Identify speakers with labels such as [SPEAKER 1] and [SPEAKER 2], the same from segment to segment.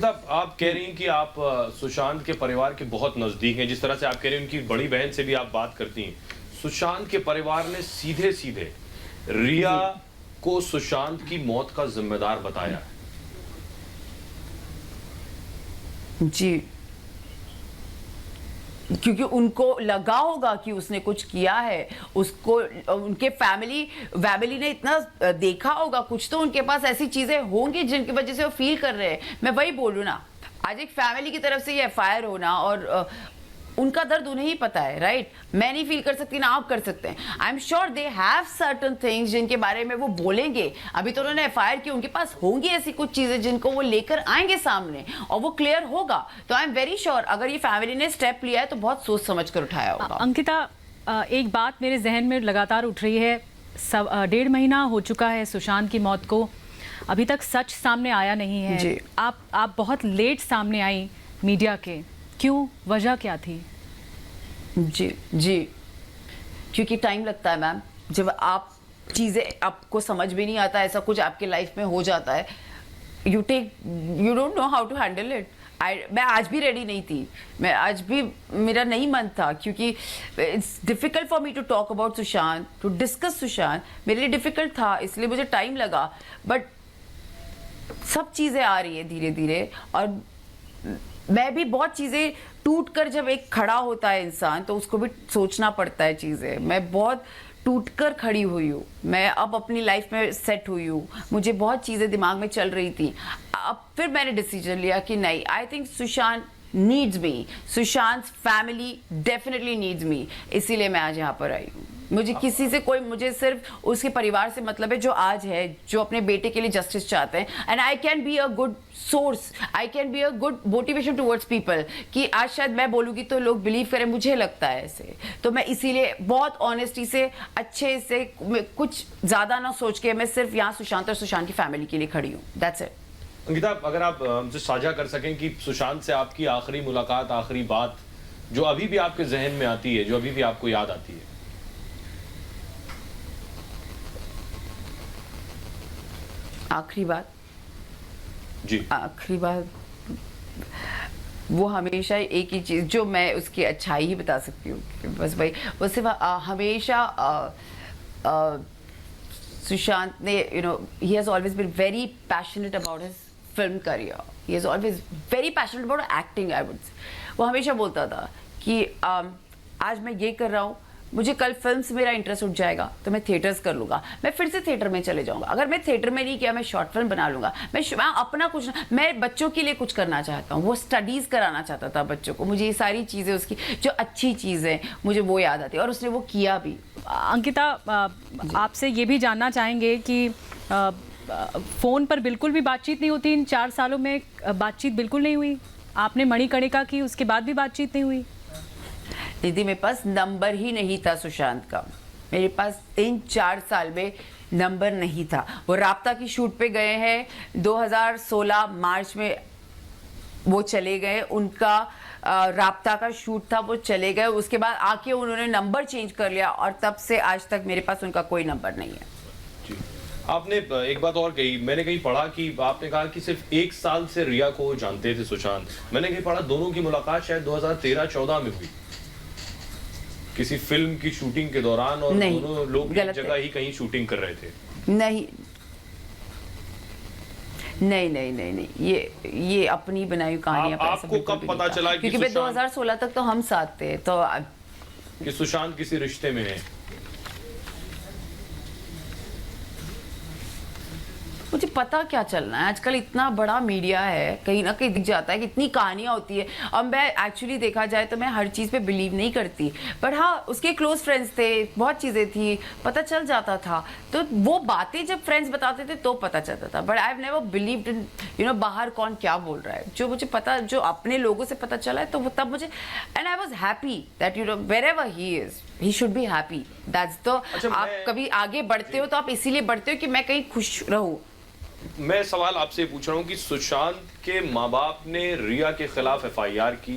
[SPEAKER 1] अंकिता, आप कह रही हैं कि आप सुशांत के परिवार के बहुत नजदीक हैं। जिस तरह से आप कह रही हैं उनकी बड़ी बहन से भी आप बात करती हैं। सुशांत के परिवार ने सीधे सीधे रिया को सुशांत की मौत का जिम्मेदार बताया है।
[SPEAKER 2] जी, क्योंकि उनको लगा होगा कि उसने कुछ किया है, उसको उनके फैमिली ने इतना देखा होगा, कुछ तो उनके पास ऐसी चीजें होंगी जिनकी वजह से वो फील कर रहे हैं। मैं वही बोलूँ ना, आज एक फैमिली की तरफ से ये एफआईआर होना और उनका दर्द उन्हें ही पता है, राइट? मैं नहीं फील कर सकती ना आप कर सकते हैं। आई am sure they have certain things जिनके बारे में वो बोलेंगे। अभी तो उन्होंने एफआईआर की, उनके पास होंगी ऐसी कुछ चीजें जिनको वो लेकर आएंगे सामने और वो क्लियर होगा। तो आई एम वेरी श्योर अगर ये फैमिली ने स्टेप लिया है तो बहुत सोच समझ कर उठाया होगा।
[SPEAKER 3] अंकिता, एक बात मेरे जहन में लगातार उठ रही है। 1.5 महीना हो चुका है सुशांत की मौत को, अभी तक सच सामने आया नहीं है।
[SPEAKER 2] जी।
[SPEAKER 3] आप बहुत लेट सामने आई मीडिया के, क्यों, वजह क्या थी?
[SPEAKER 2] जी, क्योंकि टाइम लगता है मैम। जब आप चीज़ें आपको समझ भी नहीं आता, ऐसा कुछ आपके लाइफ में हो जाता है, you don't know how to handle it. मैं आज भी रेडी नहीं थी, मैं आज भी, मेरा नहीं मन था, क्योंकि it's difficult for me to talk about Sushant, to discuss Sushant. मेरे लिए डिफ़िकल्ट था, इसलिए मुझे टाइम लगा। बट सब चीज़ें आ रही है धीरे धीरे, और मैं भी बहुत चीज़ें टूट कर, जब एक खड़ा होता है इंसान तो उसको भी सोचना पड़ता है चीज़ें। मैं बहुत टूट कर खड़ी हुई हूँ, मैं अब अपनी लाइफ में सेट हुई हूँ, मुझे बहुत चीज़ें दिमाग में चल रही थी। अब फिर मैंने डिसीजन लिया कि नहीं, I think Sushant needs me, Sushant family definitely needs मी, इसीलिए मैं आज यहाँ पर आई हूँ। मुझे किसी से कोई, मुझे सिर्फ उसके परिवार से मतलब है जो आज है, जो अपने बेटे के लिए जस्टिस चाहते हैं। And I can be a good source, I can be a good motivation towards people, कि आज शायद मैं बोलूँगी तो लोग बिलीव करें, मुझे लगता है ऐसे। तो मैं इसीलिए बहुत ऑनेस्टी से, अच्छे से, कुछ ज़्यादा ना सोच के, मैं सिर्फ यहाँ सुशांत और सुशांत की फैमिली के लिए खड़ी हूँ। That's it.
[SPEAKER 1] अंकिता, अगर आप हमसे साझा कर सकें कि सुशांत से आपकी आखिरी मुलाकात, आखिरी बात जो अभी भी आपके जहन में आती है, जो अभी भी आपको याद आती है।
[SPEAKER 2] आखिरी बात
[SPEAKER 1] जी,
[SPEAKER 2] आखिरी बात वो हमेशा एक ही चीज़, जो मैं उसकी अच्छाई ही बता सकती हूँ, बस भाई वो सिर्फ हमेशा सुशांत ने, you know, he has always been very passionate about his film career, he is always very passionate about acting, I would say. वो हमेशा बोलता था कि आज मैं ये कर रहा हूँ, मुझे कल फिल्म से मेरा इंटरेस्ट उठ जाएगा तो मैं थिएटर्स कर लूँगा, मैं फिर से थिएटर में चले जाऊँगा। अगर मैं थिएटर में नहीं किया, मैं शॉर्ट फिल्म बना लूँगा, मैं अपना कुछ, मैं बच्चों के लिए कुछ करना चाहता हूँ। वो स्टडीज़ कराना चाहता था बच्चों को। मुझे ये सारी चीज़ें, उसकी जो अच्छी चीज़ें, मुझे वो याद आती है, और उसने वो किया भी।
[SPEAKER 3] अंकिता, आपसे ये भी जानना चाहेंगे कि फ़ोन पर बिल्कुल भी बातचीत नहीं होती, इन 4 सालों में बातचीत बिल्कुल नहीं हुई? आपने मणिकर्णिका की, उसके बाद भी बातचीत नहीं हुई?
[SPEAKER 2] दीदी, मेरे पास नंबर ही नहीं था सुशांत का, मेरे पास 3-4 साल में नंबर नहीं था। वो राब्ता की शूट पे गए हैं 2016 मार्च में, वो चले गए, उनका राब्ता का शूट था, वो चले गए। उसके बाद आके उन्होंने नंबर चेंज कर लिया, और तब से आज तक मेरे पास उनका कोई नंबर नहीं है।
[SPEAKER 1] जी। आपने एक बात और कही, मैंने कहीं पढ़ा कि आपने कहा कि सिर्फ 1 साल से रिया को जानते थे सुशांत। मैंने कहीं पढ़ा दोनों की मुलाकात शायद 2013-14 में हुई, किसी फिल्म की शूटिंग के दौरान, और दोनों लोग एक जगह ही कहीं शूटिंग कर रहे थे।
[SPEAKER 2] नहीं, ये अपनी बनाई कहानियां।
[SPEAKER 1] आपको कब पता चला कि
[SPEAKER 2] क्योंकि 2016 तक तो हम साथ थे, तो
[SPEAKER 1] कि सुशांत किसी रिश्ते में है?
[SPEAKER 2] मुझे पता क्या चलना है, आजकल इतना बड़ा मीडिया है, कहीं ना कहीं दिख जाता है कि इतनी कहानियां होती है। अब मैं एक्चुअली देखा जाए तो मैं हर चीज़ पे बिलीव नहीं करती, बट हाँ, उसके क्लोज फ्रेंड्स थे, बहुत चीज़ें थी, पता चल जाता था। तो वो बातें जब फ्रेंड्स बताते थे तो पता चलता था, but I have never believed in, you know, बाहर कौन क्या बोल रहा है। जो मुझे पता, जो अपने लोगों से पता चला है, तो वो तब मुझे, and I was happy that, you know, wherever he is, he should be happy. That's the, आप कभी आगे बढ़ते हो तो आप इसीलिए बढ़ते हो कि मैं कहीं खुश रहूँ।
[SPEAKER 1] मैं सवाल आपसे पूछ रहा हूँ कि सुशांत के माँ बाप ने रिया के खिलाफ एफआईआर की,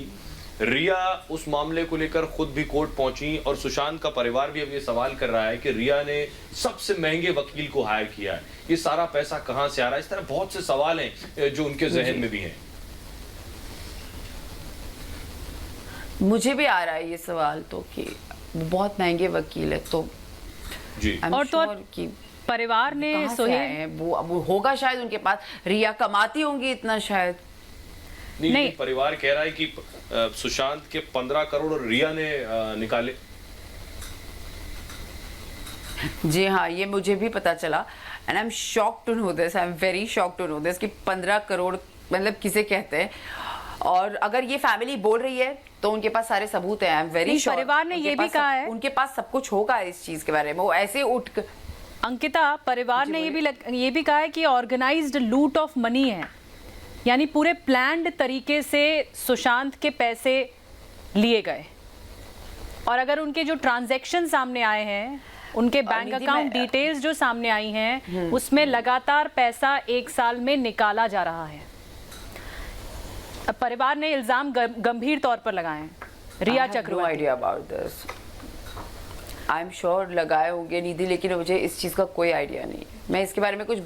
[SPEAKER 1] रिया उस मामले को लेकर खुद भी कोर्ट पहुंची, और सुशांत का परिवार भी अब ये सवाल कर रहा है कि रिया ने सबसे महंगे वकील को हायर किया है, ये सारा पैसा कहां से आ रहा है? इस तरह बहुत से सवाल हैं जो उनके जहन में भी हैं।
[SPEAKER 2] मुझे भी आ रहा है ये सवाल तो कि वो बहुत महंगे वकील है, तो
[SPEAKER 1] जी
[SPEAKER 2] I'm
[SPEAKER 3] और तो
[SPEAKER 2] sure कि
[SPEAKER 3] परिवार ने
[SPEAKER 2] कहाँ से आए
[SPEAKER 3] सोहेल
[SPEAKER 2] हैं वो होगा शायद उनके पास, रिया कमाती होंगी इतना शायद।
[SPEAKER 3] नहीं।
[SPEAKER 1] परिवार कह रहा है कि सुशांत के 15 करोड़ रिया ने निकाले।
[SPEAKER 2] जी हाँ, ये मुझे भी पता चला and I am shocked to know this, I am very shocked to know this कि 15 करोड़ मतलब किसे कहते हैं। और अगर ये फैमिली बोल रही है तो उनके पास सारे सबूत हैं, आई एम वेरी
[SPEAKER 3] नहीं,
[SPEAKER 2] श्योर।
[SPEAKER 3] परिवार ने ये भी कहा है,
[SPEAKER 2] उनके पास सब कुछ होगा इस चीज के बारे में, वो ऐसे उठ कर
[SPEAKER 3] अंकिता, परिवार ने ये भी कहा है कि ऑर्गेनाइज्ड लूट ऑफ मनी है, यानी पूरे प्लान्ड तरीके से सुशांत के पैसे लिए गए। और अगर उनके जो ट्रांजैक्शन सामने आए हैं, उनके बैंक
[SPEAKER 2] निधि,
[SPEAKER 3] अकाउंट डिटेल्स जो सामने आई हैं, उसमें लगातार पैसा 1 साल में निकाला जा रहा है। अब परिवार ने इल्जाम गंभीर तौर पर लगाए हैं Riya Chakraborty.
[SPEAKER 2] Idea about this, I am sure लगाए होंगे निधि, लेकिन मुझे इस चीज का कोई आइडिया नहीं है, मैं इसके बारे में कुछ